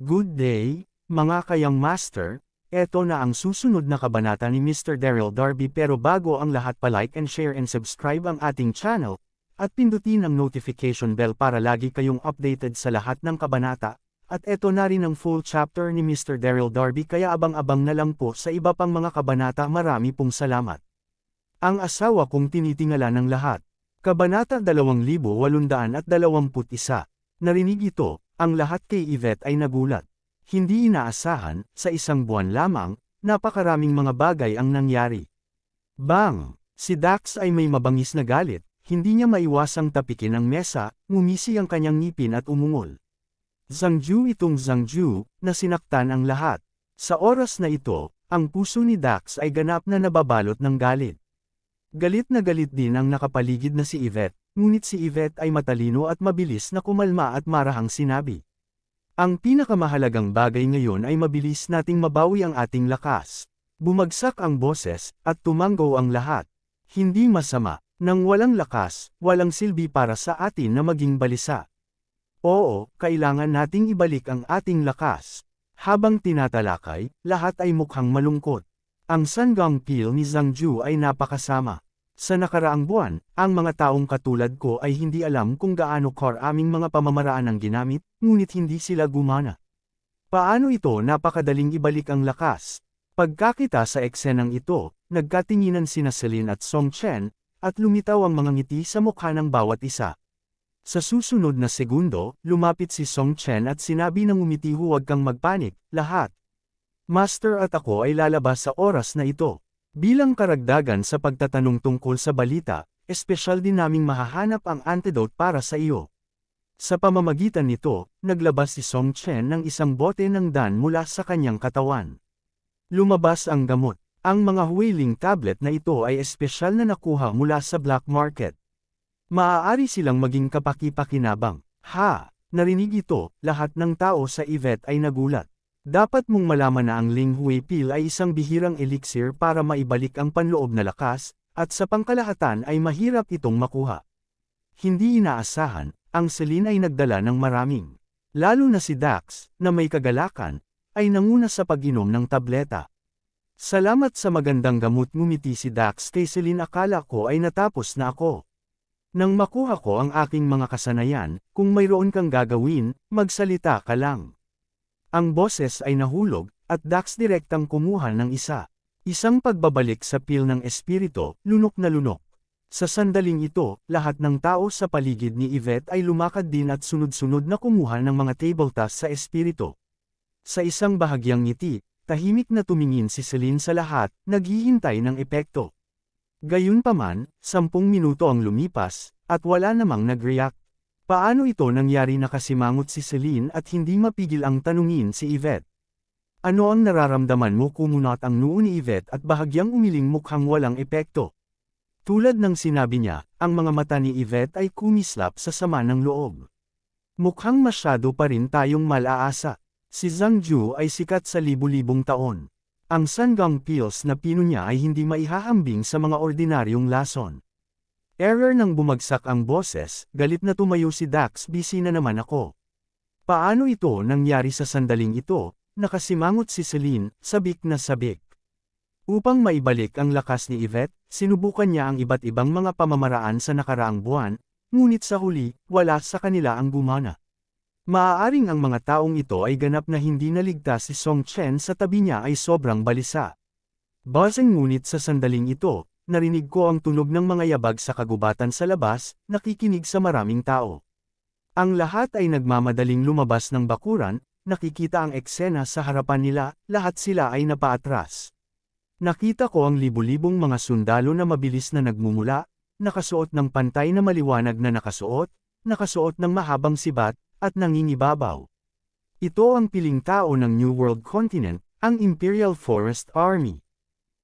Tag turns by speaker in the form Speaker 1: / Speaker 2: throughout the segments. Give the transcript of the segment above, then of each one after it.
Speaker 1: Good day, mga kayang master, eto na ang susunod na kabanata ni Mr. Daryl Darby pero bago ang lahat pa-like and share and subscribe ang ating channel, at pindutin ang notification bell para lagi kayong updated sa lahat ng kabanata, at eto na rin ang full chapter ni Mr. Daryl Darby kaya abang-abang na lang po sa iba pang mga kabanata. Marami pong salamat. Ang asawa kong tinitingala ng lahat. Kabanata 2821. Narinig ito, ang lahat kay Yvette ay nagulat. Hindi inaasahan, sa isang buwan lamang, napakaraming mga bagay ang nangyari. Bang! Si Dax ay may mabangis na galit, hindi niya maiwasang tapikin ang mesa, ngumisi ang kanyang ngipin at umungol. Zhangju itong Zhangju, na sinaktan ang lahat. Sa oras na ito, ang puso ni Dax ay ganap na nababalot ng galit. Galit na galit din ang nakapaligid na si Yvette, ngunit si Yvette ay matalino at mabilis na kumalma at marahang sinabi. Ang pinakamahalagang bagay ngayon ay mabilis nating mabawi ang ating lakas. Bumagsak ang boses, at tumanggo ang lahat. Hindi masama, nang walang lakas, walang silbi para sa atin na maging balisa. Oo, kailangan nating ibalik ang ating lakas. Habang tinatalakay, lahat ay mukhang malungkot. Ang sanggang pil ni Zhangju ay napakasama. Sa nakaraang buwan, ang mga taong katulad ko ay hindi alam kung gaano aming mga pamamaraan ang ginamit, ngunit hindi sila gumana. Paano ito napakadaling ibalik ang lakas? Pagkakita sa eksenang ito, nagkatinginan sina Celine at Song Chen, at lumitaw ang mga ngiti sa mukha ng bawat isa. Sa susunod na segundo, lumapit si Song Chen at sinabi ng ngumiti, huwag kang magpanik, lahat. Master at ako ay lalabas sa oras na ito. Bilang karagdagan sa pagtatanong tungkol sa balita, espesyal din naming mahahanap ang antidote para sa iyo. Sa pamamagitan nito, naglabas si Song Chen ng isang bote ng dan mula sa kanyang katawan. Lumabas ang gamot. Ang mga huwiling tablet na ito ay espesyal na nakuha mula sa black market. Maaari silang maging kapaki-pakinabang. Ha! Narinig ito, lahat ng tao sa Yvette ay nagulat. Dapat mong malaman na ang Ling Hui Pill ay isang bihirang elixir para maibalik ang panloob na lakas, at sa pangkalahatan ay mahirap itong makuha. Hindi inaasahan, ang Celine ay nagdala ng maraming. Lalo na si Dax, na may kagalakan, ay nanguna sa pag-inom ng tableta. Salamat sa magandang gamot, ngumiti si Dax kay Celine, akala ko ay natapos na ako. Nang makuha ko ang aking mga kasanayan, kung mayroon kang gagawin, magsalita ka lang. Ang boses ay nahulog, at Dax direktang kumuha ng isa. Isang pagbabalik sa pil ng espiritu, lunok na lunok. Sa sandaling ito, lahat ng tao sa paligid ni Yvette ay lumakad din at sunod-sunod na kumuha ng mga table tasks sa espiritu. Sa isang bahagyang ngiti, tahimik na tumingin si Celine sa lahat, naghihintay ng epekto. Gayunpaman, 10 minuto ang lumipas, at wala namang nag-react. Paano ito nangyari? Nakasimangot si Celine at hindi mapigil ang tanungin si Yvette. Ano ang nararamdaman mo? Kumunot ang noo ni Yvette at bahagyang umiling, mukhang walang epekto. Tulad ng sinabi niya, ang mga mata ni Yvette ay kumislap sa sama ng loob. Mukhang masyado pa rin tayong mal-aasa. Si Zhangju ay sikat sa libu-libong taon. Ang sanggang pills na pino niya ay hindi maihahambing sa mga ordinaryong lason. Error nang bumagsak ang boses, galit na tumayo si Dax, busy na naman ako. Paano ito nangyari? Sa sandaling ito, nakasimangot si Celine, sabik na sabik. Upang maibalik ang lakas ni Yvette, sinubukan niya ang iba't ibang mga pamamaraan sa nakaraang buwan, ngunit sa huli, wala sa kanila ang gumana. Maaaring ang mga taong ito ay ganap na hindi naligtas si Song Chen, sa tabi niya ay sobrang balisa. Buzzing, ngunit sa sandaling ito, narinig ko ang tunog ng mga yabag sa kagubatan sa labas, nakikinig sa maraming tao. Ang lahat ay nagmamadaling lumabas ng bakuran, nakikita ang eksena sa harapan nila, lahat sila ay napaatras. Nakita ko ang libu-libong mga sundalo na mabilis na nagmumula, nakasuot ng pantay na maliwanag na nakasuot ng mahabang sibat, at nangingibabaw. Ito ang piling tao ng New World Continent, ang Imperial Forest Army.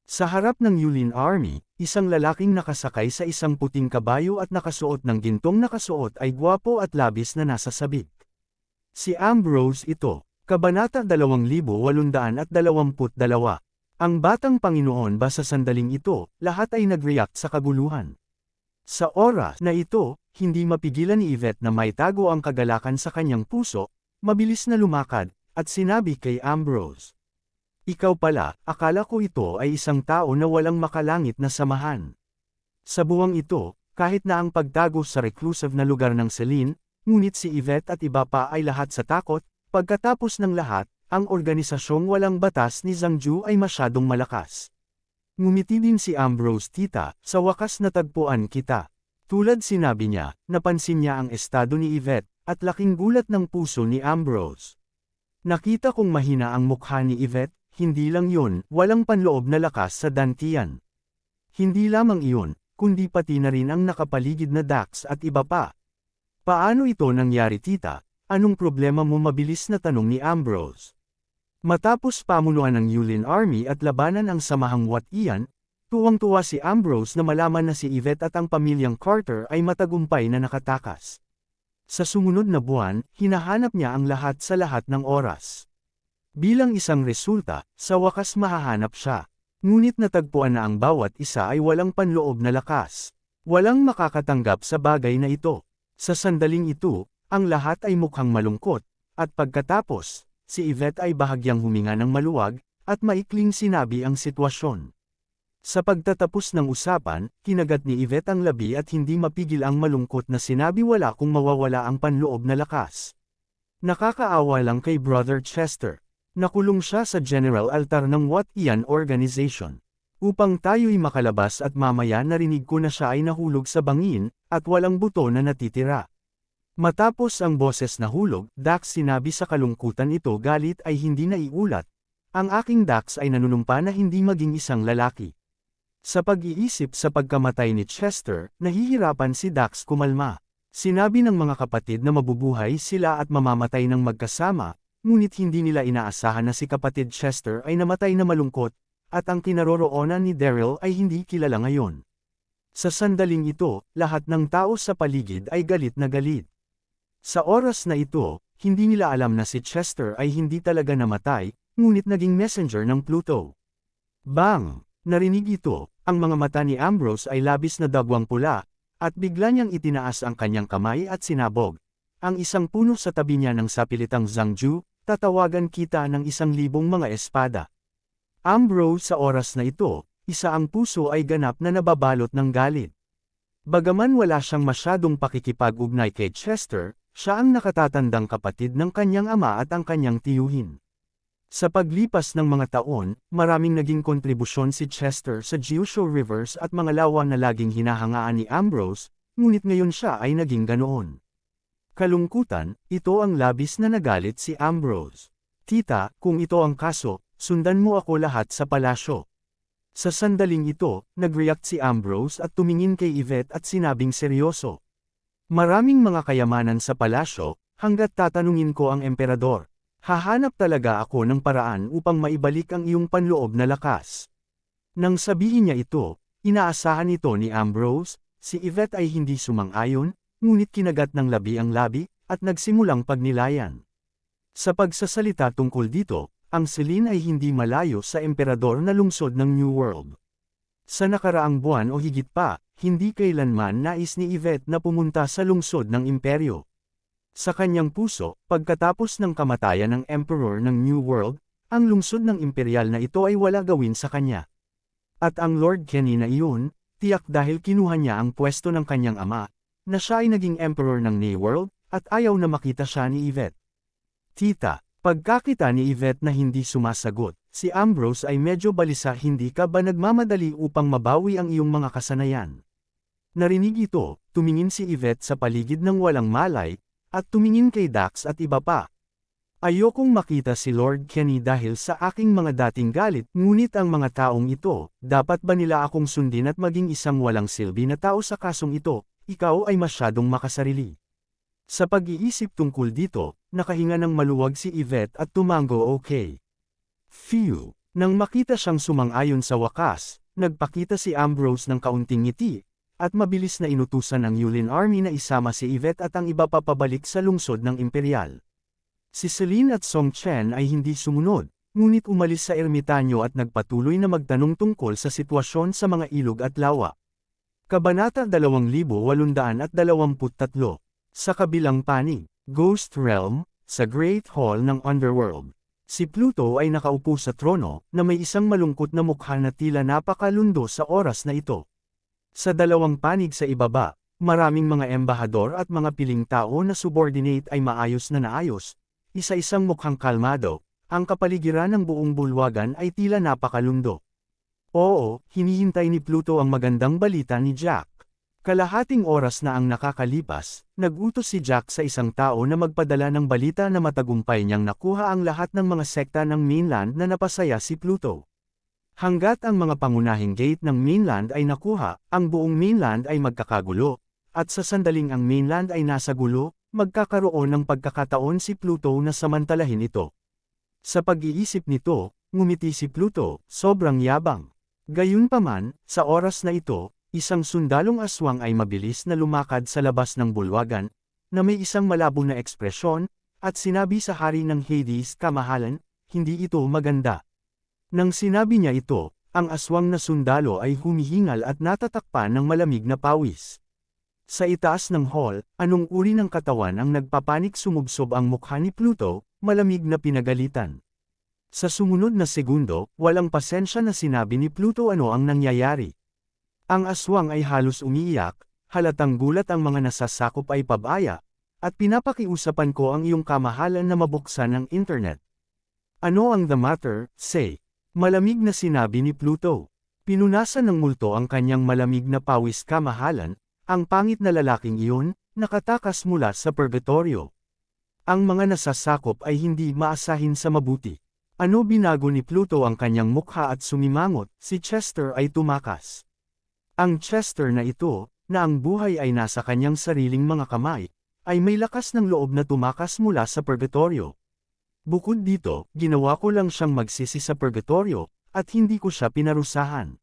Speaker 1: Sa harap ng Yulin Army, isang lalaking nakasakay sa isang puting kabayo at nakasuot ng gintong nakasuot ay gwapo at labis na nasa sabik. Si Ambrose ito. Kabanata 2822. Ang batang Panginoon ba? Sa sandaling ito, lahat ay nag-react sa kaguluhan. Sa oras na ito, hindi mapigilan ni Yvette na maitago ang kagalakan sa kanyang puso, mabilis na lumakad, at sinabi kay Ambrose. Ikaw pala, akala ko ito ay isang tao na walang makalangit na samahan. Sa buwang ito, kahit na ang pagtago sa reclusive na lugar ng Celine, ngunit si Yvette at iba pa ay lahat sa takot, pagkatapos ng lahat, ang organisasyong walang batas ni Zhang Ju ay masyadong malakas. Ngumiti din si Ambrose, tita, sa wakas natagpuan kita. Tulad sinabi niya, napansin niya ang estado ni Yvette, at laking gulat ng puso ni Ambrose. Nakita kong mahina ang mukha ni Yvette, hindi lang yun, walang panloob na lakas sa dantian. Hindi lamang iyon, kundi pati na rin ang nakapaligid na Dax at iba pa. Paano ito nangyari, tita? Anong problema mo, mabilis na tanong ni Ambrose? Matapos pamunuan ng Yulin Army at labanan ang samahang Wat Ian, tuwang-tuwa si Ambrose na malaman na si Yvette at ang pamilyang Carter ay matagumpay na nakatakas. Sa sumunod na buwan, hinahanap niya ang lahat sa lahat ng oras. Bilang isang resulta, sa wakas mahahanap siya. Ngunit natagpuan na ang bawat isa ay walang panloob na lakas. Walang makakatanggap sa bagay na ito. Sa sandaling ito, ang lahat ay mukhang malungkot, at pagkatapos, si Yvette ay bahagyang huminga ng maluwag, at maikling sinabi ang sitwasyon. Sa pagtatapos ng usapan, kinagat ni Yvette ang labi at hindi mapigil ang malungkot na sinabi wala kung mawawala ang panloob na lakas. Nakakaawa lang kay Brother Chester. Nakulong siya sa General Altar ng Wat Ian Organization. Upang tayo'y makalabas at mamaya narinig ko na siya ay nahulog sa bangin, at walang buto na natitira. Matapos ang boses na hulog, Dax sinabi sa kalungkutan ito galit ay hindi naiulat. Ang aking Dax ay nanunumpa na hindi maging isang lalaki. Sa pag-iisip sa pagkamatay ni Chester, nahihirapan si Dax kumalma. Sinabi ng mga kapatid na mabubuhay sila at mamamatay ng magkasama, ngunit hindi nila inaasahan na si kapatid Chester ay namatay na malungkot, at ang kinaroroonan ni Daryl ay hindi kilala ngayon. Sa sandaling ito, lahat ng tao sa paligid ay galit na galit. Sa oras na ito, hindi nila alam na si Chester ay hindi talaga namatay, ngunit naging messenger ng Pluto. Bang! Narinig ito, ang mga mata ni Ambrose ay labis na dagwang pula, at bigla niyang itinaas ang kanyang kamay at sinabog. Ang isang puno sa tabi niya ng sapilitang Zhang Ju, tatawagan kita ng 1,000 mga espada. Ambrose, sa oras na ito, isa ang puso ay ganap na nababalot ng galit. Bagaman wala siyang masyadong pakikipag-ugnay kay Chester, siya ang nakatatandang kapatid ng kanyang ama at ang kanyang tiyuhin. Sa paglipas ng mga taon, maraming naging kontribusyon si Chester sa Jiusho Rivers at mga lawa na laging hinahangaan ni Ambrose, ngunit ngayon siya ay naging ganoon. Kalungkutan, ito ang labis na nagalit si Ambrose. Tita, kung ito ang kaso, sundan mo ako lahat sa palasyo. Sa sandaling ito, nag-react si Ambrose at tumingin kay Yvette at sinabing seryoso. Maraming mga kayamanan sa palasyo, hanggat tatanungin ko ang emperador. Hahanap talaga ako ng paraan upang maibalik ang iyong panloob na lakas. Nang sabihin niya ito, inaasahan ito ni Ambrose, si Yvette ay hindi sumang-ayon, ngunit kinagat ng labi ang labi, at nagsimulang pagnilayan. Sa pagsasalita tungkol dito, ang Celine ay hindi malayo sa emperador na lungsod ng New World. Sa nakaraang buwan o higit pa, hindi kailanman nais ni Yvette na pumunta sa lungsod ng imperyo. Sa kanyang puso, pagkatapos ng kamatayan ng Emperor ng New World, ang lungsod ng imperial na ito ay wala gawin sa kanya. At ang Lord Kenny na iyon, tiyak dahil kinuha niya ang pwesto ng kanyang ama, na siya ay naging Emperor ng New World, at ayaw na makita siya ni Yvette. Tita, pagkakita ni Yvette na hindi sumasagot, si Ambrose ay medyo balisa. Hindi ka ba nagmamadali upang mabawi ang iyong mga kasanayan? Narinig ito, tumingin si Yvette sa paligid ng walang malay, at tumingin kay Dax at iba pa. Ayokong makita si Lord Kenny dahil sa aking mga dating galit, ngunit ang mga taong ito, dapat ba nila akong sundin at maging isang walang silbi na tao sa kasong ito? Ikaw ay masyadong makasarili. Sa pag-iisip tungkol dito, nakahinga ng maluwag si Yvette at tumango okay. Phew! Nang makita siyang sumang-ayon sa wakas, nagpakita si Ambrose ng kaunting ngiti, at mabilis na inutusan ng Yulin Army na isama si Yvette at ang iba pa pabalik sa lungsod ng imperial. Si Celine at Song Chen ay hindi sumunod, ngunit umalis sa ermitanyo at nagpatuloy na magtanong tungkol sa sitwasyon sa mga ilog at lawa. Kabanata 2823. Sa kabilang panig, Ghost Realm, sa Great Hall ng Underworld. Si Pluto ay nakaupo sa trono, na may isang malungkot na mukha na tila napakalundo sa oras na ito. Sa dalawang panig sa ibaba, maraming mga embahador at mga piling tao na subordinate ay maayos na naayos, isa-isang mukhang kalmado, ang kapaligiran ng buong bulwagan ay tila napakalundo. Oo, hinihintay ni Pluto ang magandang balita ni Jack. Kalahating oras na ang nakakalipas, nag-utos si Jack sa isang tao na magpadala ng balita na matagumpay niyang nakuha ang lahat ng mga sekta ng mainland na napasaya si Pluto. Hanggat ang mga pangunahing gate ng mainland ay nakuha, ang buong mainland ay magkakagulo, at sa sandaling ang mainland ay nasa gulo, magkakaroon ng pagkakataon si Pluto na samantalahin ito. Sa pag-iisip nito, ngumiti si Pluto, sobrang yabang. Gayunpaman, sa oras na ito, isang sundalong aswang ay mabilis na lumakad sa labas ng bulwagan, na may isang malabo na ekspresyon, at sinabi sa hari ng Hades, "Kamahalan, hindi ito maganda." Nang sinabi niya ito, ang aswang na sundalo ay humihingal at natatakpan ng malamig na pawis. Sa itaas ng hall, anong uri ng katawan ang nagpapanik sumubsob ang mukha ni Pluto, malamig na pinagalitan. Sa sumunod na segundo, walang pasensya na sinabi ni Pluto ano ang nangyayari. Ang aswang ay halos umiiyak, halatang gulat ang mga nasasakop ay pabaya, at pinapakiusapan ko ang iyong kamahalan na mabuksan ang internet. Ano ang the matter, say? Malamig na sinabi ni Pluto. Pinunasan ng multo ang kanyang malamig na pawis, "Kamahalan, ang pangit na lalaking iyon, nakatakas mula sa purgatorio." Ang mga nasasakop ay hindi maasahin sa mabuti. Ano binago ni Pluto ang kanyang mukha at sumimangot, si Chester ay tumakas. Ang Chester na ito, na ang buhay ay nasa kanyang sariling mga kamay, ay may lakas ng loob na tumakas mula sa purgatorio. Bukod dito, ginawa ko lang siyang magsisi sa purgatorio, at hindi ko siya pinarusahan.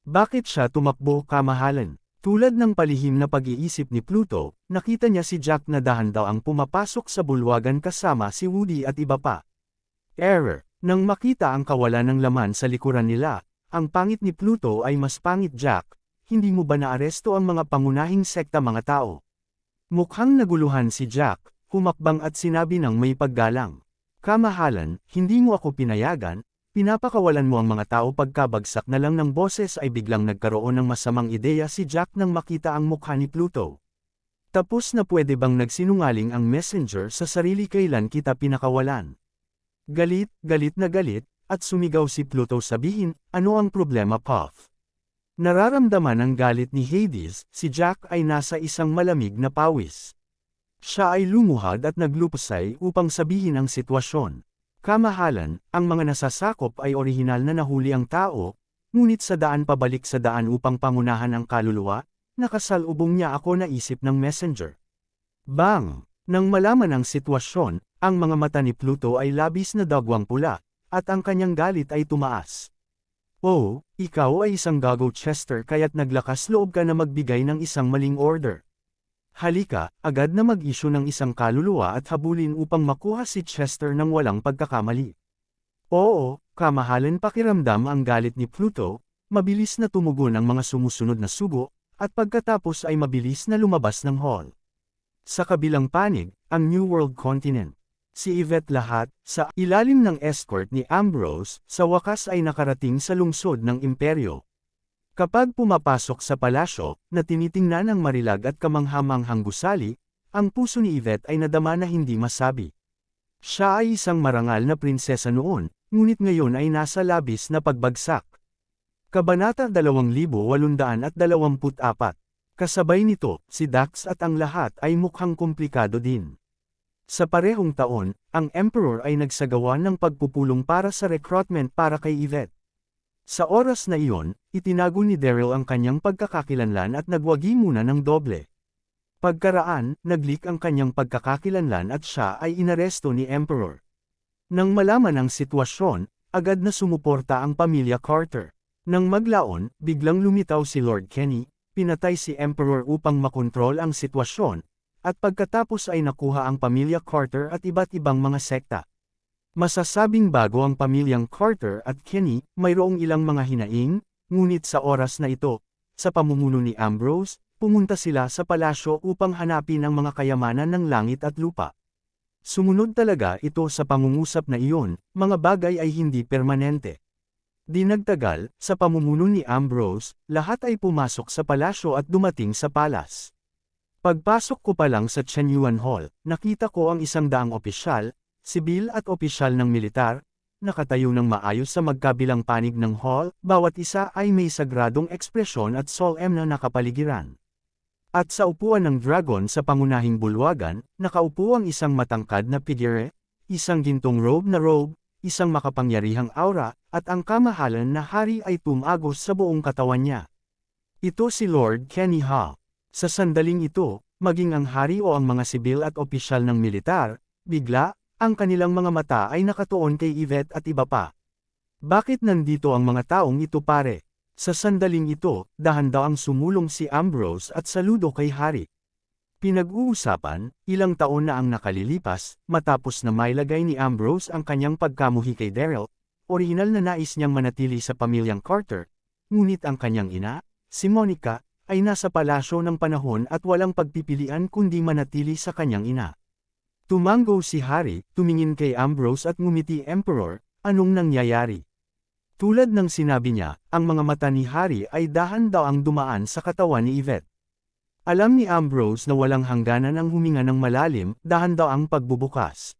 Speaker 1: Bakit siya tumakbo, kamahalan? Tulad ng palihim na pag-iisip ni Pluto, nakita niya si Jack na dahan daw ang pumapasok sa bulwagan kasama si Woody at iba pa. Error. Nang makita ang kawalan ng laman sa likuran nila, ang pangit ni Pluto ay mas pangit. "Jack, hindi mo ba naaresto ang mga pangunahing sekta mga tao?" Mukhang naguluhan si Jack, humakbang at sinabi ng may paggalang, "Kamahalan, hindi mo ako pinayagan, pinapakawalan mo ang mga tao." Pagkabagsak na lang ng boses ay biglang nagkaroon ng masamang ideya si Jack nang makita ang mukha ni Pluto. Tapos na pwede bang nagsinungaling ang messenger sa sarili? "Kailan kita pinakawalan?" Galit na galit, at sumigaw si Pluto, "Sabihin, ano ang problema, Puff?" Nararamdaman ang galit ni Hades, si Jack ay nasa isang malamig na pawis. Siya ay lumuhad at naglupasay upang sabihin ang sitwasyon. "Kamahalan, ang mga nasasakop ay orihinal na nahuli ang tao, ngunit sa daan pabalik sa daan upang pangunahan ang kaluluwa, nakasalubong niya ako," naisip ng messenger. Bang! Nang malaman ang sitwasyon, ang mga mata ni Pluto ay labis na dagwang pula, at ang kanyang galit ay tumaas. "Oh, ikaw ay isang gago, Chester, kaya't naglakas loob ka na magbigay ng isang maling order. Halika, agad na mag-issue ng isang kaluluwa at habulin upang makuha si Chester ng walang pagkakamali." "Oo, kamahalan." Pakiramdam ang galit ni Pluto, mabilis na tumugon ang mga sumusunod na sugo, at pagkatapos ay mabilis na lumabas ng hall. Sa kabilang panig, ang New World Continent. Si Yvette lahat, sa ilalim ng escort ni Ambrose, sa wakas ay nakarating sa lungsod ng imperyo. Kapag pumapasok sa palasyo, na tinitingnan ng marilag at kamanghamanghang gusali, ang puso ni Yvette ay nadama na hindi masabi. Siya ay isang marangal na prinsesa noon, ngunit ngayon ay nasa labis na pagbagsak. Kabanata 2824. Kasabay nito, si Dax at ang lahat ay mukhang komplikado din. Sa parehong taon, ang Emperor ay nagsagawa ng pagpupulong para sa recruitment para kay Yvette. Sa oras na iyon, itinago ni Daryl ang kanyang pagkakakilanlan at nagwagi muna ng doble. Pagkaraan, nag-leak ang kanyang pagkakakilanlan at siya ay inaresto ni Emperor. Nang malaman ang sitwasyon, agad na sumuporta ang pamilya Carter. Nang maglaon, biglang lumitaw si Lord Kenny, pinatay si Emperor upang makontrol ang sitwasyon, at pagkatapos ay nakuha ang pamilya Carter at iba't ibang mga sekta. Masasabing bago ang pamilyang Carter at Kenny, mayroong ilang mga hinaing, ngunit sa oras na ito, sa pamumuno ni Ambrose, pumunta sila sa palasyo upang hanapin ang mga kayamanan ng langit at lupa. Sumunod talaga ito sa pangungusap na iyon, mga bagay ay hindi permanente. Di nagtagal, sa pamumuno ni Ambrose, lahat ay pumasok sa palasyo at dumating sa palas. Pagpasok ko pa lang sa Chenyuan Hall, nakita ko ang 100 opisyal, sibil at opisyal ng militar, nakatayo ng maayos sa magkabilang panig ng hall, bawat isa ay may sagradong ekspresyon at solemn na nakapaligiran. At sa upuan ng dragon sa pangunahing bulwagan, nakaupo ang isang matangkad na figure, isang gintong robe, isang makapangyarihang aura, at ang kamahalan na hari ay tumagos sa buong katawan niya. Ito si Lord Kenny Ha. Sa sandaling ito, maging ang hari o ang mga sibil at opisyal ng militar, bigla, ang kanilang mga mata ay nakatuon kay Yvette at iba pa. Bakit nandito ang mga taong ito pare? Sa sandaling ito, dahan-dahang sumulong si Ambrose at saludo kay hari. Pinag-uusapan, ilang taon na ang nakalilipas, matapos na mailagay ni Ambrose ang kanyang pagkamuhi kay Daryl, orihinal na nais niyang manatili sa pamilyang Carter, ngunit ang kanyang ina, si Monica, ay nasa palasyo ng panahon at walang pagpipilian kundi manatili sa kanyang ina. Tumango si Harry, tumingin kay Ambrose at ngumiti Emperor, anong nangyayari? Tulad ng sinabi niya, ang mga mata ni Harry ay dahan-dahang dumaan sa katawan ni Yvette. Alam ni Ambrose na walang hangganan ang huminga ng malalim, dahan-dahang pagbubukas.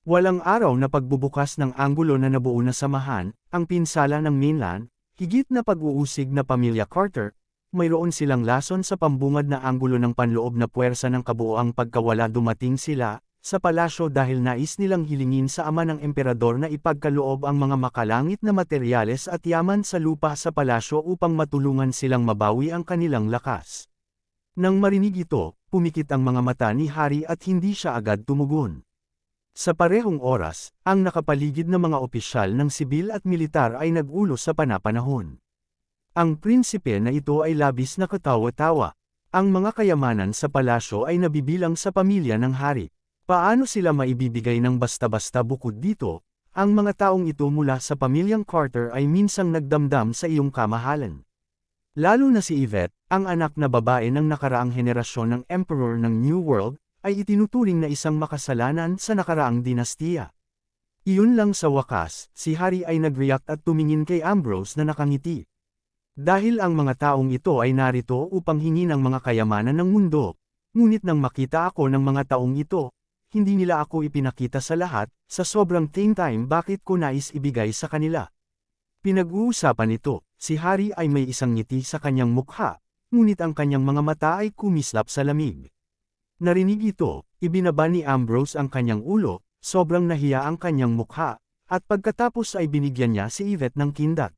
Speaker 1: Walang araw na pagbubukas ng anggulo na nabuo na samahan, ang pinsala ng mainland, higit na pag-uusig na pamilya Carter, mayroon silang lason sa pambungad na anggulo ng panloob na puwersa ng kabuoang pagkawala dumating sila, sa palasyo dahil nais nilang hilingin sa ama ng emperador na ipagkaloob ang mga makalangit na materyales at yaman sa lupa sa palasyo upang matulungan silang mabawi ang kanilang lakas. Nang marinig ito, pumikit ang mga mata ni Harry at hindi siya agad tumugon. Sa parehong oras, ang nakapaligid na mga opisyal ng sibil at militar ay nag-ulos sa panapanahon. Ang prinsipe na ito ay labis na katawa-tawa. Ang mga kayamanan sa palasyo ay nabibilang sa pamilya ng hari. Paano sila maibibigay ng basta-basta bukod dito? Ang mga taong ito mula sa pamilyang Carter ay minsang nagdamdam sa iyong kamahalan. Lalo na si Yvette, ang anak na babae ng nakaraang henerasyon ng Emperor ng New World, ay itinuturing na isang makasalanan sa nakaraang dinastiya. Iyon lang sa wakas, si Harry ay nag-react at tumingin kay Ambrose na nakangiti. Dahil ang mga taong ito ay narito upang hingin ang mga kayamanan ng mundo, ngunit nang makita ako ng mga taong ito, hindi nila ako ipinakita sa lahat, sa sobrang time bakit ko nais ibigay sa kanila. Pinag-uusapan ito, si Harry ay may isang ngiti sa kanyang mukha, ngunit ang kanyang mga mata ay kumislap sa lamig. Narinig ito, ibinaba ni Ambrose ang kanyang ulo, sobrang nahiya ang kanyang mukha, at pagkatapos ay binigyan niya si Yvette ng kindat.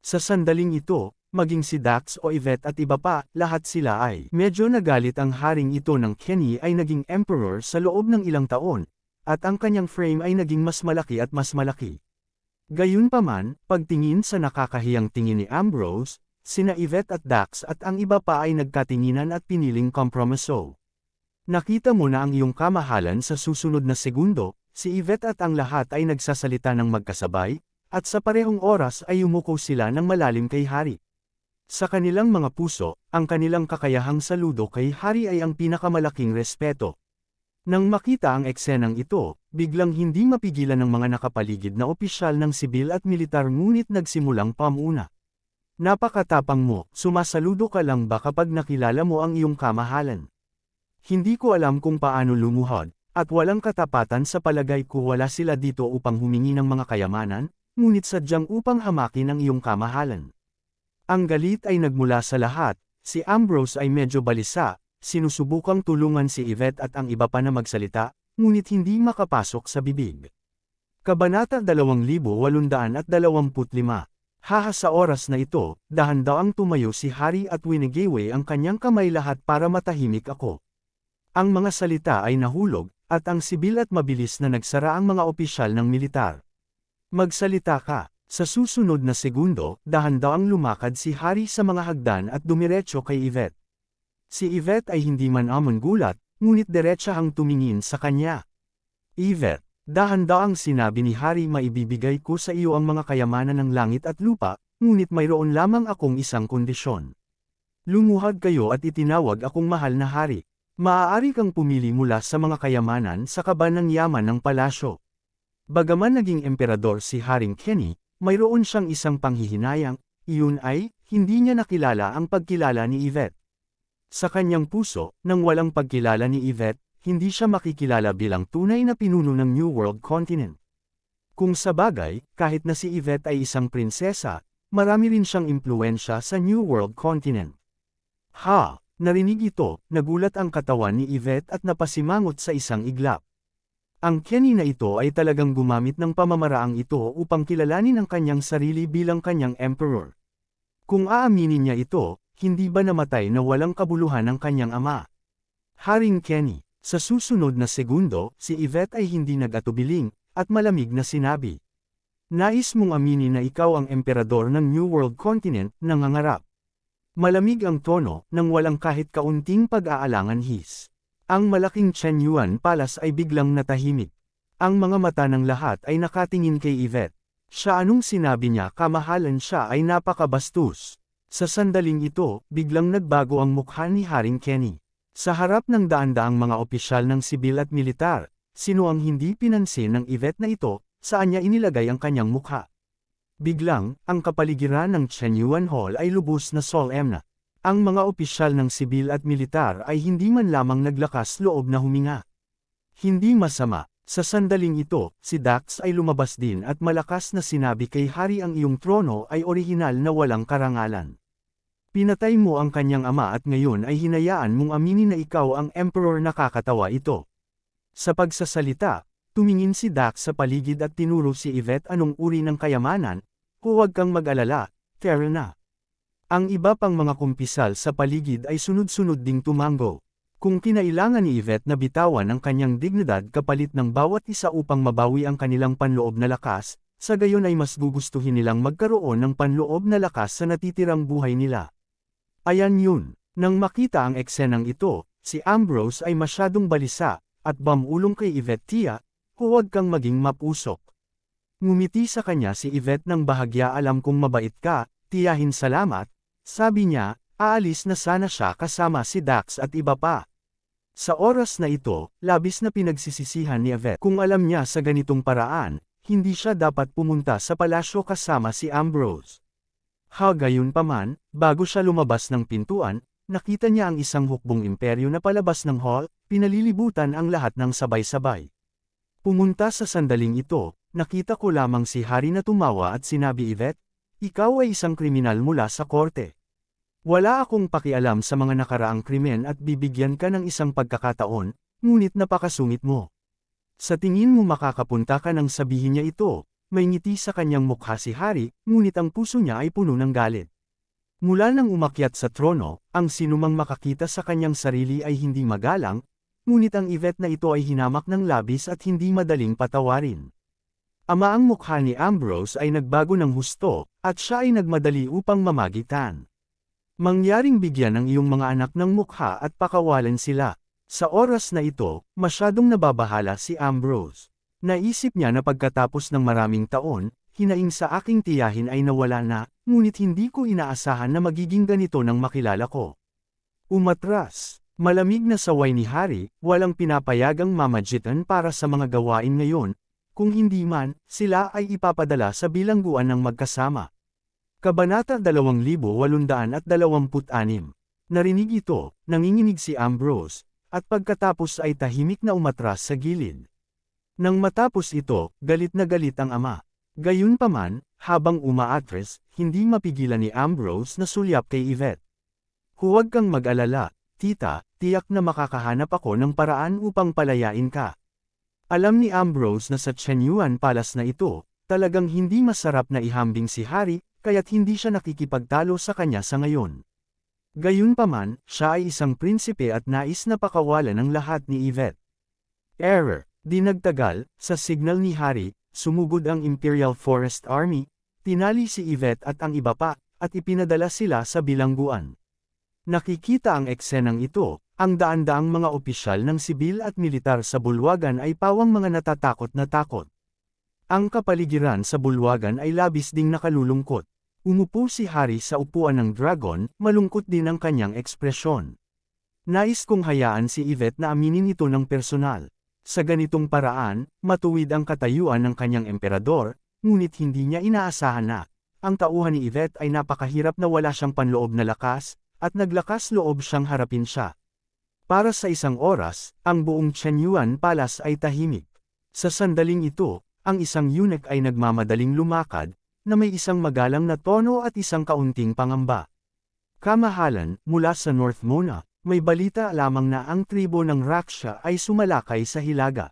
Speaker 1: Sa sandaling ito, maging si Dax o Yvette at iba pa, lahat sila ay medyo nagalit ang haring ito ng Kenny ay naging emperor sa loob ng ilang taon, at ang kanyang frame ay naging mas malaki at mas malaki. Gayunpaman, pagtingin sa nakakahiyang tingin ni Ambrose, sina Yvette at Dax at ang iba pa ay nagkatinginan at piniling kompromiso. Nakita mo na ang iyong kamahalan sa susunod na segundo, si Yvette at ang lahat ay nagsasalita ng magkasabay, at sa parehong oras ay umuko sila ng malalim kay Harry. Sa kanilang mga puso, ang kanilang kakayahang saludo kay Harry ay ang pinakamalaking respeto. Nang makita ang eksenang ito, biglang hindi mapigilan ng mga nakapaligid na opisyal ng sibil at militar ngunit nagsimulang pamuna. Napakatapang mo, sumasaludo ka lang ba kapag nakilala mo ang iyong kamahalan? Hindi ko alam kung paano lumuhod, at walang katapatan sa palagay ko wala sila dito upang humingi ng mga kayamanan, ngunit sadyang upang hamakin ang iyong kamahalan. Ang galit ay nagmula sa lahat, si Ambrose ay medyo balisa, sinusubukang tulungan si Yvette at ang iba pa na magsalita, ngunit hindi makapasok sa bibig. Kabanata 2825. Haha sa oras na ito, dahan-dahang tumayo si Harry at winigiwe ang kanyang kamay lahat para matahimik ako. Ang mga salita ay nahulog, at ang sibil at mabilis na nagsara ang mga opisyal ng militar. Magsalita ka. Sa susunod na segundo, dahan-dahang lumakad si Harry sa mga hagdan at dumiretso kay Yvette. Si Yvette ay hindi man amon gulat, ngunit diretsahang tumingin sa kanya. Yvette, dahan-dahang sinabi ni Harry, maibibigay ko sa iyo ang mga kayamanan ng langit at lupa, ngunit mayroon lamang akong isang kondisyon. Lumuhad kayo at itinawag akong mahal na Harry. Maaari kang pumili mula sa mga kayamanan sa kaba ng yaman ng palasyo. Bagaman naging emperador si Haring Kenny, mayroon siyang isang panghihinayang, iyon ay, hindi niya nakilala ang pagkilala ni Yvette. Sa kanyang puso, nang walang pagkilala ni Yvette, hindi siya makikilala bilang tunay na pinuno ng New World Continent. Kung sabagay, kahit na si Yvette ay isang prinsesa, marami rin siyang impluwensya sa New World Continent. Ha! Narinig ito, nagulat ang katawan ni Yvette at napasimangot sa isang iglap. Ang Kenny na ito ay talagang gumamit ng pamamaraang ito upang kilalanin ang kanyang sarili bilang kanyang emperor. Kung aaminin niya ito, hindi ba namatay na walang kabuluhan ang kanyang ama? Haring Kenny. Sa susunod na segundo, si Yvette ay hindi nag-atubiling, at malamig na sinabi. Nais mong aminin na ikaw ang emperador ng New World Continent, nangangarap. Malamig ang tono, nang walang kahit kaunting pag-aalangan his. Ang malaking Chenyuan Palace ay biglang natahimik. Ang mga mata ng lahat ay nakatingin kay Yvette. Siya anong sinabi niya kamahalan siya ay napakabastos. Sa sandaling ito, biglang nagbago ang mukha ni Haring Kenny. Sa harap ng daan-daang mga opisyal ng sibil at militar, sino ang hindi pinansin ng Yvette na ito, saan niya inilagay ang kanyang mukha? Biglang, ang kapaligiran ng Chenyuan Hall ay lubos na solemna. Ang mga opisyal ng sibil at militar ay hindi man lamang naglakas loob na huminga. Hindi masama, sa sandaling ito, si Dax ay lumabas din at malakas na sinabi kay Hari ang iyong trono ay orihinal na walang karangalan. Pinatay mo ang kanyang ama at ngayon ay hinayaan mong aminin na ikaw ang emperor. Nakakatawa ito. Sa pagsasalita, tumingin si Dax sa paligid at tinuro si Yvette anong uri ng kayamanan. Huwag kang mag-alala, Terra na. Ang iba pang mga kumpisal sa paligid ay sunod-sunod ding tumango. Kung kinailangan ni Yvette na bitawan ang kanyang dignidad kapalit ng bawat isa upang mabawi ang kanilang panloob na lakas, sa gayon ay mas gugustuhin nilang magkaroon ng panloob na lakas sa natitirang buhay nila. Ayan yun. Nang makita ang eksenang ito, si Ambrose ay masyadong balisa, at bamulong kay Yvette. Tia, huwag kang maging mapusok. Ngumiti sa kanya si Yvette ng bahagya. Alam kong mabait ka, tiyahin salamat, sabi niya, aalis na sana siya kasama si Dax at iba pa. Sa oras na ito, labis na pinagsisisihan ni Yvette. Kung alam niya sa ganitong paraan, hindi siya dapat pumunta sa palasyo kasama si Ambrose. Gayunpaman, bago siya lumabas ng pintuan, nakita niya ang isang hukbong imperyo na palabas ng hall, pinalilibutan ang lahat ng sabay-sabay. Pumunta sa sandaling ito, nakita ko lamang si Hari na tumawa at sinabi, Yvette, ikaw ay isang kriminal mula sa korte. Wala akong pakialam sa mga nakaraang krimen at bibigyan ka ng isang pagkakataon, ngunit napakasungit mo. Sa tingin mo makakapunta ka nang sabihin niya ito. May ngiti sa kanyang mukha si Hari, ngunit ang puso niya ay puno ng galit. Mula nang umakyat sa trono, ang sinumang makakita sa kanyang sarili ay hindi magalang, ngunit ang Yvette na ito ay hinamak ng labis at hindi madaling patawarin. Ama ang mukha ni Ambrose ay nagbago ng husto, at siya ay nagmadali upang mamagitan. Mangyaring bigyan ng iyong mga anak ng mukha at pakawalan sila. Sa oras na ito, masyadong nababahala si Ambrose. Naisip niya na pagkatapos ng maraming taon, hinaing sa aking tiyahin ay nawala na, ngunit hindi ko inaasahan na magiging ganito nang makilala ko. Umatras. Malamig na saway ni Hari, walang pinapayagang mamagitan para sa mga gawain ngayon, kung hindi man, sila ay ipapadala sa bilangguan ng magkasama. Kabanata 2826. Narinig ito, nanginginig si Ambrose, at pagkatapos ay tahimik na umatras sa gilid. Nang matapos ito, galit na galit ang ama. Gayunpaman, habang umaatras, hindi mapigilan ni Ambrose na sulyap kay Yvette. Huwag kang mag-alala, tita, tiyak na makakahanap ako ng paraan upang palayain ka. Alam ni Ambrose na sa Chenyuan Palace na ito, talagang hindi masarap na ihambing si Hari, kaya't hindi siya nakikipagtalo sa kanya sa ngayon. Gayunpaman, siya ay isang prinsipe at nais na pakawalan ng lahat ni Yvette. Error. Di nagtagal, sa signal ni Hari, sumugod ang Imperial Forest Army, tinali si Yvette at ang iba pa, at ipinadala sila sa bilangguan. Nakikita ang eksenang ito, ang daan-daang mga opisyal ng sibil at militar sa bulwagan ay pawang mga natatakot na takot. Ang kapaligiran sa bulwagan ay labis ding nakalulungkot. Umupo si Hari sa upuan ng dragon, malungkot din ang kanyang ekspresyon. Nais kong hayaan si Yvette na aminin ito ng personal. Sa ganitong paraan, matuwid ang katayuan ng kanyang emperador, ngunit hindi niya inaasahan na ang tauhan ni Yvette ay napakahirap na wala siyang panloob na lakas, at naglakas loob siyang harapin siya. Para sa isang oras, ang buong Chenyuan Palace ay tahimik. Sa sandaling ito, ang isang eunuch ay nagmamadaling lumakad, na may isang magalang na tono at isang kaunting pangamba. Kamahalan, mula sa North Mona, may balita lamang na ang tribo ng Raksha ay sumalakay sa Hilaga.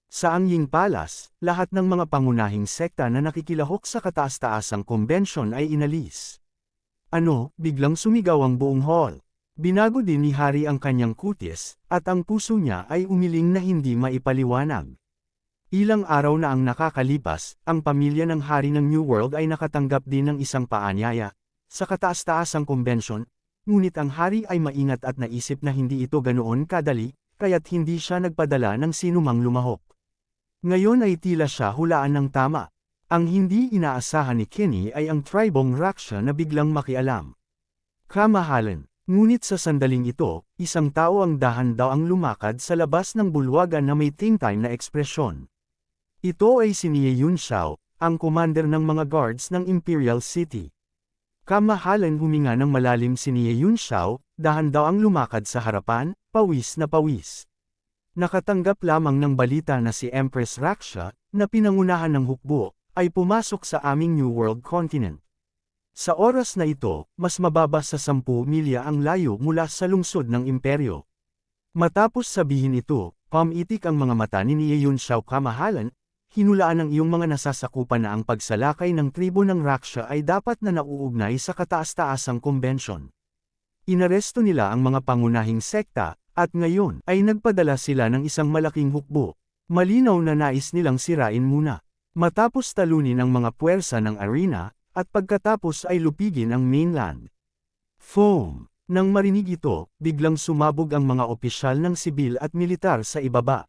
Speaker 1: Sa Angying Palace, lahat ng mga pangunahing sekta na nakikilahok sa kataas-taasang konbensyon ay inalis. Biglang sumigaw ang buong hall. Binago din ni Hari ang kanyang kutis, at ang puso niya ay umiling na hindi maipaliwanag. Ilang araw na ang nakakalipas, ang pamilya ng Hari ng New World ay nakatanggap din ng isang paanyaya sa kataas-taasang konbensyon, ngunit ang Hari ay maingat at naisip na hindi ito ganoon kadali, kaya't hindi siya nagpadala ng sinumang lumahok. Ngayon ay tila siya hulaan ng tama. Ang hindi inaasahan ni Kenny ay ang tribong Raksha na biglang makialam. Kamahalan, ngunit sa sandaling ito, isang tao ang dahan-daw ang lumakad sa labas ng bulwagan na may tingtime na ekspresyon. Ito ay si Nie Yun Shao, ang commander ng mga guards ng Imperial City. Kamahalan huminga ng malalim si Nie Yun Shao, dahan-daw ang lumakad sa harapan, pawis na pawis. Nakatanggap lamang ng balita na si Empress Raksha, na pinangunahan ng hukbo, ay pumasok sa aming New World Continent. Sa oras na ito, mas mababa sa 10 milya ang layo mula sa lungsod ng imperyo. Matapos sabihin ito, pumitik ang mga mata ni Nie Yun Shao. Kamahalan, hinulaan ng iyong mga nasasakupan na ang pagsalakay ng tribo ng Raksha ay dapat na nauugnay sa kataas-taasang konbensyon. Inaresto nila ang mga pangunahing sekta, at ngayon ay nagpadala sila ng isang malaking hukbo. Malinaw na nais nilang sirain muna. Matapos talunin ang mga puwersa ng arena, at pagkatapos ay lupigin ang mainland. Foam! Nang marinig ito, biglang sumabog ang mga opisyal ng sibil at militar sa ibaba.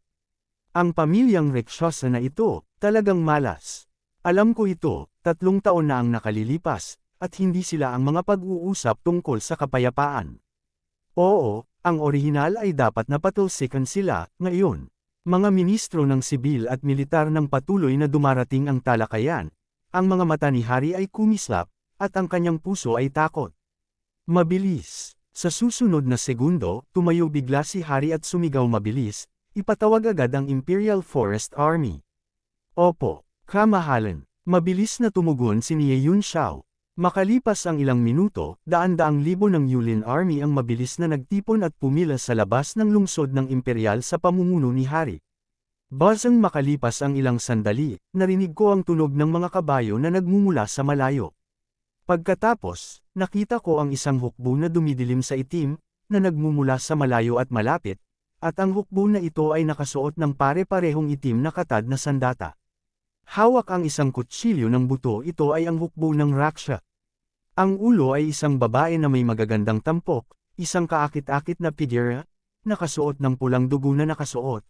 Speaker 1: Ang pamilyang Rakshasa na ito, talagang malas. Alam ko ito, 3 taon na ang nakalilipas, at hindi sila ang mga pag-uusap tungkol sa kapayapaan. Oo, ang orihinal ay dapat na patulsikan sila, ngayon. Mga ministro ng sibil at militar nang patuloy na dumarating ang talakayan. Ang mga mata ni Hari ay kumislap, at ang kanyang puso ay takot. Mabilis. Sa susunod na segundo, tumayo bigla si Hari at sumigaw mabilis, ipatawag agad ang Imperial Forest Army. Opo, kamahalan. Mabilis na tumugon si Nie Yun Shao. Makalipas ang ilang minuto, daan-daang libo ng Yulin Army ang mabilis na nagtipon at pumila sa labas ng lungsod ng Imperial sa pamumuno ni Hari. Basang makalipas ang ilang sandali, narinig ko ang tunog ng mga kabayo na nagmumula sa malayo. Pagkatapos, nakita ko ang isang hukbo na dumidilim sa itim, na nagmumula sa malayo at malapit, at ang hukbo na ito ay nakasuot ng pare-parehong itim na katad na sandata. Hawak ang isang kutsilyo ng buto. Ito ay ang hukbo ng Raksha. Ang ulo ay isang babae na may magagandang tampok, isang kaakit-akit na figura, nakasuot ng pulang dugo na nakasuot,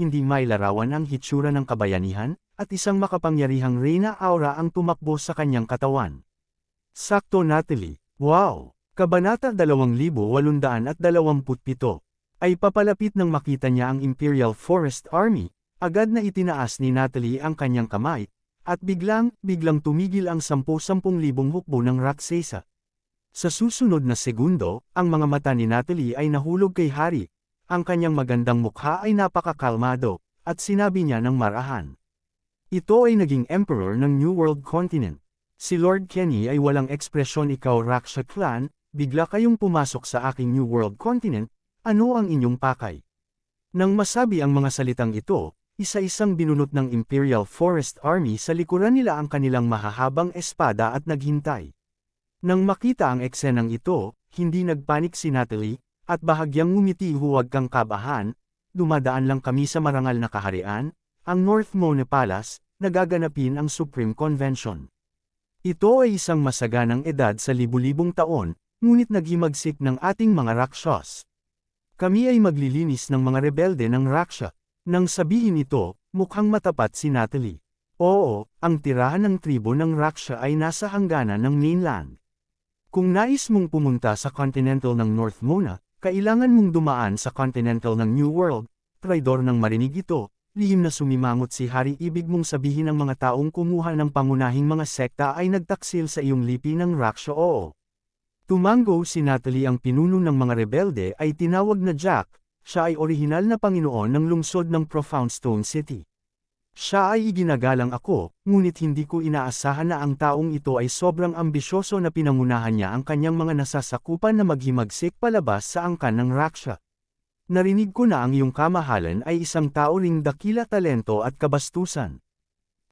Speaker 1: hindi may larawan ang hitsura ng kabayanihan, at isang makapangyarihang reyna aura ang tumakbo sa kanyang katawan. Sakto Natalie. Wow! Kabanata 2827. Ay papalapit nang makita niya ang Imperial Forest Army, agad na itinaas ni Natalie ang kanyang kamay, at biglang tumigil ang 10,000 hukbo ng Raksasa. Sa susunod na segundo, ang mga mata ni Natalie ay nahulog kay Hari. Ang kanyang magandang mukha ay napakakalmado, at sinabi niya ng marahan. Ito ay naging Emperor ng New World Continent. Si Lord Kenny ay walang ekspresyon. Ikaw Raksha Clan, bigla kayong pumasok sa aking New World Continent, ano ang inyong pakay? Nang masabi ang mga salitang ito, isa-isang binunot ng Imperial Forest Army sa likuran nila ang kanilang mahahabang espada at naghintay. Nang makita ang eksenang ito, hindi nagpanik si Natalie, at bahagyang ngumiti. Huwag kang kabahan, dumadaan lang kami sa marangal na kaharian, ang North Mona Palace, nagaganapin ang Supreme Convention. Ito ay isang masaganang edad sa libu-libong taon, ngunit naghimagsik ng ating mga Rakshas. Kami ay maglilinis ng mga rebelde ng Raksha. Nang sabihin ito, mukhang matapat si Natalie. Oo, ang tirahan ng tribo ng Raksha ay nasa hangganan ng mainland. Kung nais mong pumunta sa Continental ng North Mona, Kailangan mong dumaan sa Continental ng New World, traidor ng marinig ito, lihim na sumimangot si Hari. Ibig mong sabihin ang mga taong kumuha ng pangunahing mga sekta ay nagtaksil sa iyong lipi ng Raksha? Oo. Tumango si Natalie. Ang pinuno ng mga rebelde ay tinawag na Jack, siya ay orihinal na Panginoon ng lungsod ng Profound Stone City. Siya ay iginagalang ako, ngunit hindi ko inaasahan na ang taong ito ay sobrang ambisyoso na pinangunahan niya ang kanyang mga nasasakupan na maghimagsik palabas sa angkan ng Raksha. Narinig ko na ang iyong kamahalan ay isang tao ring dakila talento at kabastusan.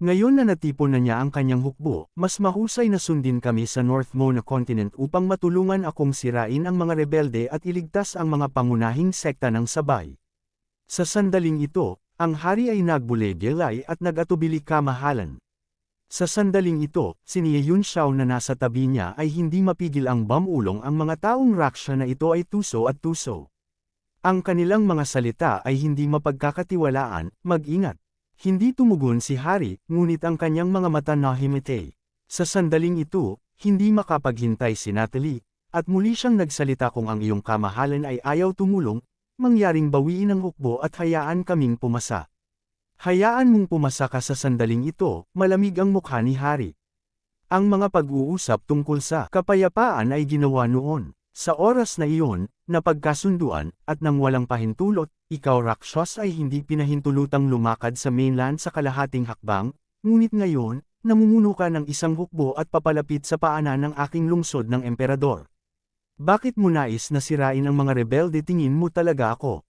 Speaker 1: Ngayon na natipon na niya ang kanyang hukbo, mas mahusay na sundin kami sa North Mona Continent upang matulungan akong sirain ang mga rebelde at iligtas ang mga pangunahing sekta ng sabay. Sa sandaling ito, ang hari ay nagbulay-gilay at nag-atubili kamahalan. Sa sandaling ito, si Yun Xiao na nasa tabi niya ay hindi mapigil ang bamulong ang mga taong Raksha na ito ay tuso at tuso. Ang kanilang mga salita ay hindi mapagkakatiwalaan, mag-ingat. Hindi tumugon si Hari, ngunit ang kanyang mga mata nahimite. Sa sandaling ito, hindi makapaghintay si Natalie, at muli siyang nagsalita. Kung ang iyong kamahalan ay ayaw tumulong, mangyaring bawiin ang hukbo at hayaan kaming pumasa. Hayaan mong pumasa ka. Sa sandaling ito, malamig ang mukha ni Hari. Ang mga pag-uusap tungkol sa kapayapaan ay ginawa noon. Sa oras na iyon, napagkasunduan, at nang walang pahintulot, ikaw Rakshas ay hindi pinahintulutang lumakad sa mainland sa kalahating hakbang, ngunit ngayon, namumuno ka ng isang hukbo at papalapit sa paanan ng aking lungsod ng emperador. Bakit mo nais na sirain ang mga rebelde? Tingin mo talaga ako?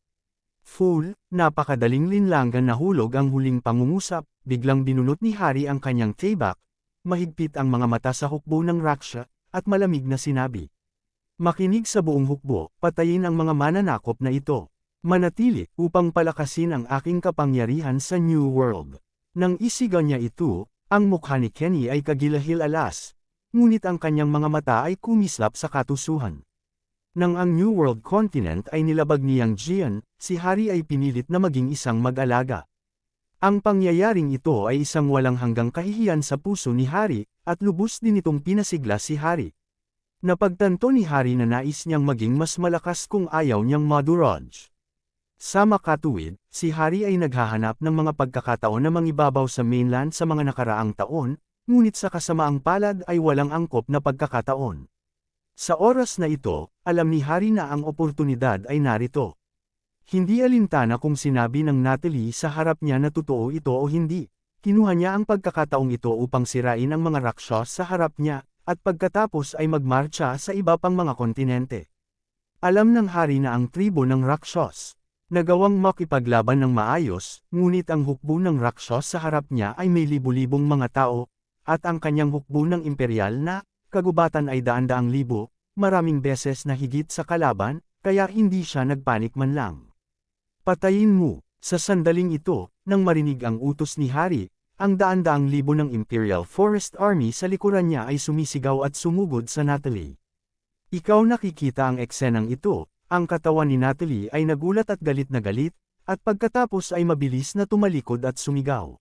Speaker 1: Fool, napakadaling linlangan. Nahulog ang huling pangungusap, biglang binunot ni Hari ang kanyang tibak, mahigpit ang mga mata sa hukbo ng Raksha, at malamig na sinabi. Makinig sa buong hukbo, patayin ang mga mananakop na ito. Manatili, upang palakasin ang aking kapangyarihan sa New World. Nang isigaw niya ito, ang mukha ni Kenny ay kagilahil-alas, ngunit ang kanyang mga mata ay kumislap sa katusuhan. Nang ang New World Continent ay nilabag ni Yang Jian, si Hari ay pinilit na maging isang mag-alaga. Ang pangyayaring ito ay isang walang hanggang kahihiyan sa puso ni Hari, at lubos din itong pinasigla si Hari. Napagtanto ni Hari na nais niyang maging mas malakas kung ayaw niyang madurog. Sa makatuwid, si Hari ay naghahanap ng mga pagkakataon na mangibabaw sa mainland sa mga nakaraang taon, ngunit sa kasamaang palad ay walang angkop na pagkakataon. Sa oras na ito, alam ni Hari na ang oportunidad ay narito. Hindi alintana kung sinabi ng Natalie sa harap niya na totoo ito o hindi. Kinuha niya ang pagkakataong ito upang sirain ang mga Rakshas sa harap niya, at pagkatapos ay magmarcha sa iba pang mga kontinente. Alam ng Hari na ang tribo ng Rakshas nagawang makipaglaban ng maayos, ngunit ang hukbo ng Rakshas sa harap niya ay may libu-libong mga tao, at ang kanyang hukbo ng imperial na kagubatan ay daan-daang libo, maraming beses na higit sa kalaban, kaya hindi siya nagpanik man lang. Patayin mo. Sa sandaling ito, nang marinig ang utos ni Hari, ang daan-daang libo ng Imperial Forest Army sa likuran niya ay sumisigaw at sumugod sa Natalie. Ikaw nakikita ang eksenang ito, ang katawan ni Natalie ay nagulat at galit, at pagkatapos ay mabilis na tumalikod at sumigaw.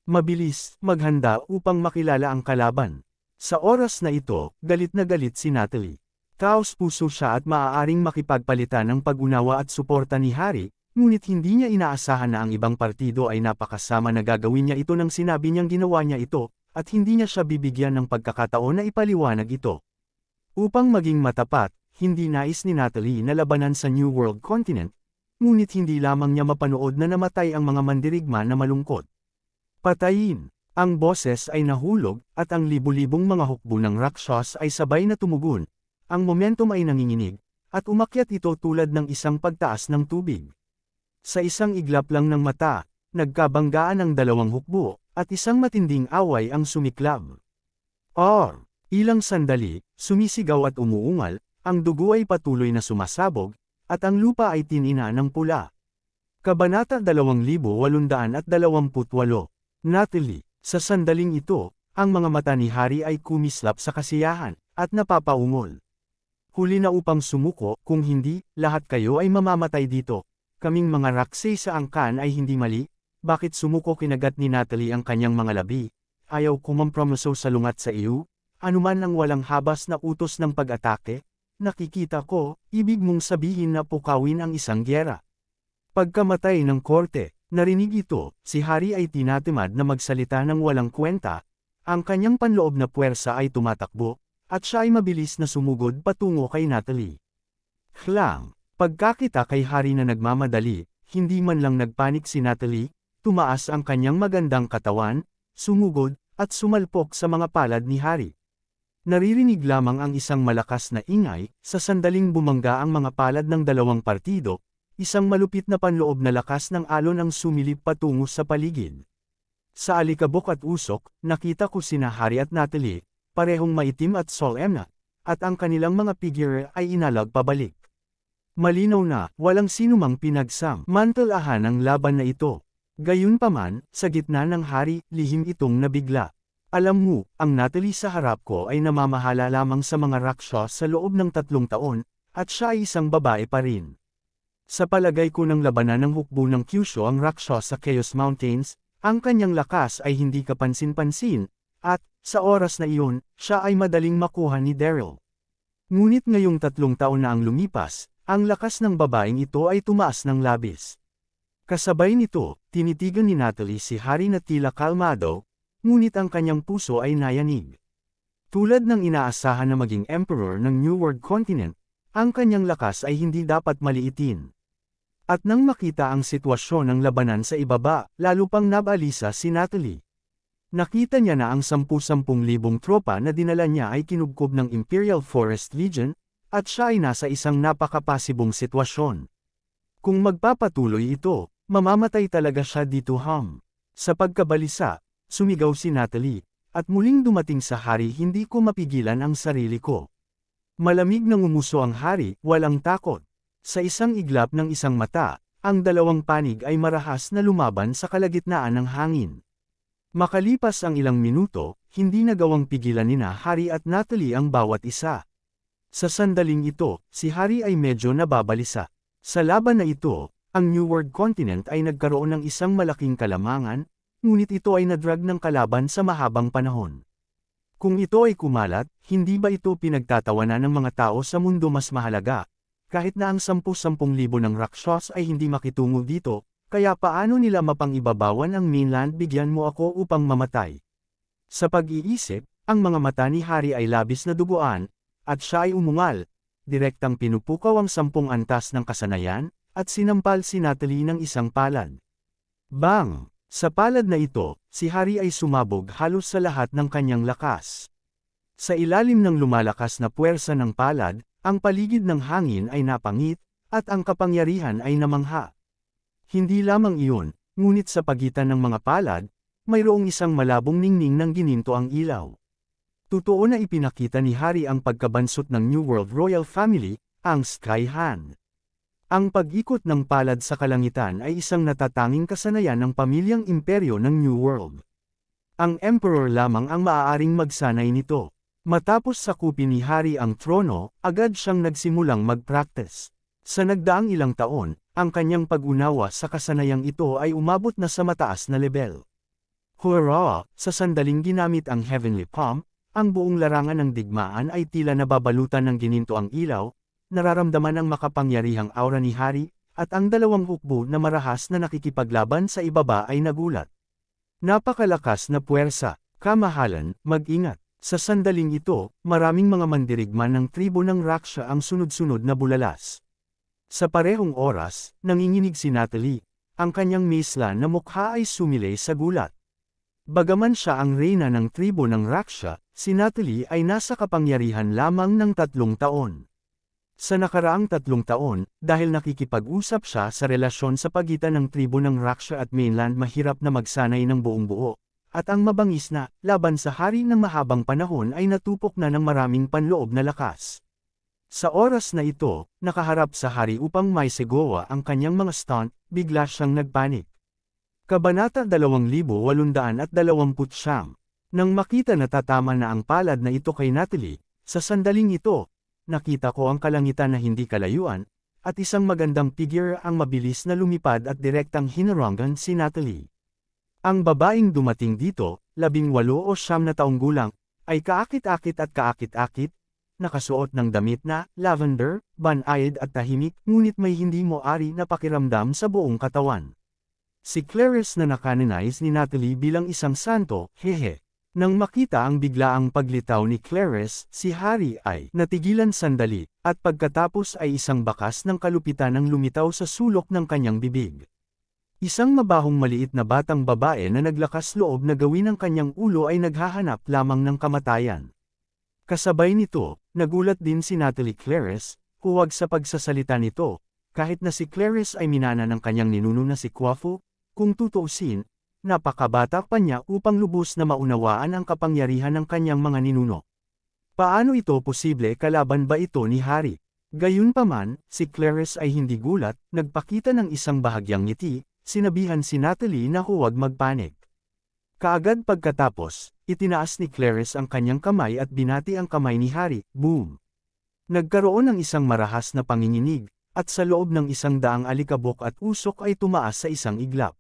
Speaker 1: Mabilis, maghanda upang makilala ang kalaban. Sa oras na ito, galit na galit si Natalie. Taos-puso siya at maaaring makipagpalitan ng pag-unawa at suporta ni Hari, ngunit hindi niya inaasahan na ang ibang partido ay napakasama na gagawin niya ito nang sinabi niyang ginawa niya ito, at hindi niya siya bibigyan ng pagkakataon na ipaliwanag ito. Upang maging matapat, hindi nais ni Natalie na labanan sa New World Continent, ngunit hindi lamang niya mapanood na namatay ang mga mandirigma na malungkot. Patayin! Ang boses ay nahulog, at ang libu-libong mga hukbo ng Rakshas ay sabay na tumugon. Ang momentum ay nanginginig, at umakyat ito tulad ng isang pagtaas ng tubig. Sa isang iglap lang ng mata, nagkabanggaan ang dalawang hukbo, at isang matinding away ang sumiklab. Ilang sandali, sumisigaw at umuungal, ang dugo ay patuloy na sumasabog, at ang lupa ay tinina ng pula. Kabanata 2828. Natalie, sa sandaling ito, ang mga mata ni Hari ay kumislap sa kasiyahan, at napapaungol. Huli na upang sumuko, kung hindi, lahat kayo ay mamamatay dito. Kaming mga Raksay sa angkan ay hindi mali, bakit sumuko? Kinagat ni Natalie ang kanyang mga labi. Ayaw kumompromiso sa lungat sa iyo, anuman ang walang habas na utos ng pag-atake, nakikita ko, ibig mong sabihin na pukawin ang isang gyera. Pagkamatay ng korte, narinig ito, si Harry ay tinatamad na magsalita ng walang kwenta, ang kanyang panloob na puwersa ay tumatakbo, at siya ay mabilis na sumugod patungo kay Natalie. Hlang, pagkakita kay Harry na nagmamadali, hindi man lang nagpanik si Natalie, tumaas ang kanyang magandang katawan, sumugod, at sumalpok sa mga palad ni Harry. Naririnig lamang ang isang malakas na ingay, sa sandaling bumangga ang mga palad ng dalawang partido, isang malupit na panloob na lakas ng alon ang sumilip patungo sa paligid. Sa alikabok at usok, nakita ko sina Harry at Natalie, parehong maitim at solemna, at ang kanilang mga figure ay inalag pabalik. Malinaw na, walang sinumang pinagsamantalahan ang laban na ito. Gayunpaman, sa gitna ng Harry, lihim itong nabigla. Alam mo, ang Natalie sa harap ko ay namamahala lamang sa mga Rakshas sa loob ng 3 taon, at siya ay isang babae pa rin. Sa palagay ko ng labanan ng hukbo ng Kyushu ang Rakshas sa Chaos Mountains, ang kanyang lakas ay hindi kapansin-pansin, at, sa oras na iyon, siya ay madaling makuha ni Daryl. Ngunit ngayong 3 taon na ang lumipas, ang lakas ng babaeng ito ay tumaas ng labis. Kasabay nito, tinitigan ni Natalie si Harry na tila kalmado, ngunit ang kanyang puso ay nayanig. Tulad ng inaasahan na maging emperor ng New World Continent, ang kanyang lakas ay hindi dapat maliitin. At nang makita ang sitwasyon ng labanan sa ibaba, lalo pang nabalisa si Natalie. Nakita niya na ang 10,000 tropa na dinala niya ay kinubkob ng Imperial Forest Legion, at siya ay nasa isang napakapasibong sitwasyon. Kung magpapatuloy ito, mamamatay talaga siya dito. Sa pagkabalisa, sumigaw si Natalie, at muling dumating sa Harry, hindi ko mapigilan ang sarili ko. Malamig na ngumuso ang Harry, walang takot. Sa isang iglap ng isang mata, ang dalawang panig ay marahas na lumaban sa kalagitnaan ng hangin. Makalipas ang ilang minuto, hindi nagawang pigilan nina Harry at Natalie ang bawat isa. Sa sandaling ito, si Harry ay medyo nababalisa. Sa laban na ito, ang New World Continent ay nagkaroon ng isang malaking kalamangan, ngunit ito ay nadrag ng kalaban sa mahabang panahon. Kung ito ay kumalat, hindi ba ito pinagtatawanan ng mga tao sa mundo mas mahalaga? Kahit na ang 10,000 ng Rakshas ay hindi makitungo dito, kaya paano nila mapangibabawan ang mainland? Bigyan mo ako upang mamatay. Sa pag-iisip, ang mga mata ni Harry ay labis na duguan, at siya ay umungal, direktang pinupukaw ang 10 antas ng kasanayan, at sinampal si Natalie ng isang palad. Bang! Sa palad na ito, si Harry ay sumabog halos sa lahat ng kanyang lakas. Sa ilalim ng lumalakas na puwersa ng palad, ang paligid ng hangin ay napangit, at ang kapangyarihan ay namangha. Hindi lamang iyon, ngunit sa pagitan ng mga palad, mayroong isang malabong ningning ng gininto ang ilaw. Totoo na ipinakita ni Harry ang pagkabansot ng New World Royal Family, ang Sky Hand. Ang pag-ikot ng palad sa kalangitan ay isang natatanging kasanayan ng pamilyang imperyo ng New World. Ang Emperor lamang ang maaaring magsanay nito. Matapos sakupin ni Harry ang trono, agad siyang nagsimulang mag-practice. Sa nagdaang ilang taon, ang kanyang pag-unawa sa kasanayang ito ay umabot na sa mataas na level. Hurrah! Sa sandaling ginamit ang Heavenly Palm, ang buong larangan ng digmaan ay tila nababalutan ng gininto ang ilaw, nararamdaman ang makapangyarihang aura ni Harry, at ang dalawang hukbo na marahas na nakikipaglaban sa ibaba ay nagulat. Napakalakas na puwersa, kamahalan, mag-ingat. Sa sandaling ito, maraming mga mandirigma ng tribo ng Raksha ang sunod-sunod na bulalas. Sa parehong oras, nanginginig si Natalie, ang kanyang misla na mukha ay sumilay sa gulat. Bagaman siya ang reyna ng tribo ng Raksha, si Natalie ay nasa kapangyarihan lamang ng 3 taon. Sa nakaraang 3 taon, dahil nakikipag-usap siya sa relasyon sa pagitan ng tribo ng Raksha at mainland, mahirap na magsanay ng buong buo. At ang mabangis na laban sa Harry ng mahabang panahon ay natupok na ng maraming panloob na lakas. Sa oras na ito, nakaharap sa Harry upang maisegawa ang kanyang mga stunt, bigla siyang nagpanik. Kabanata 2829. Nang makita na tatama na ang palad na ito kay Natalie, sa sandaling ito, nakita ko ang kalangitan na hindi kalayuan, at isang magandang figure ang mabilis na lumipad at direktang hinarangan si Natalie. Ang babaeng dumating dito, 18 o 9 na taong gulang, ay kaakit-akit at kaakit-akit, nakasuot ng damit na lavender, banayad at tahimik, ngunit may hindi moari na pakiramdam sa buong katawan. Si Clarice na nakanonize ni Natalie bilang isang santo, hehe. Nang makita ang biglaang paglitaw ni Clarice, si Harry ay natigilan sandali, at pagkatapos ay isang bakas ng kalupitan ang lumitaw sa sulok ng kanyang bibig. Isang mabahong maliit na batang babae na naglakas loob na gawin ang kanyang ulo ay naghahanap lamang ng kamatayan. Kasabay nito, nagulat din si Natalie Clarice, huwag sa pagsasalita nito, kahit na si Clarice ay minana ng kanyang ninuno na si Quaffo, kung tutuusin, napakabata pa niya upang lubos na maunawaan ang kapangyarihan ng kanyang mga ninuno. Paano ito posible, kalaban ba ito ni Harry? Gayunpaman, si Clarice ay hindi gulat, nagpakita ng isang bahagyang ngiti, sinabihan si Natalie na huwag magpanik. Kaagad pagkatapos, itinaas ni Clarice ang kanyang kamay at binati ang kamay ni Harry, boom! Nagkaroon ng isang marahas na panginginig, at sa loob ng 100 alikabok at usok ay tumaas sa isang iglap.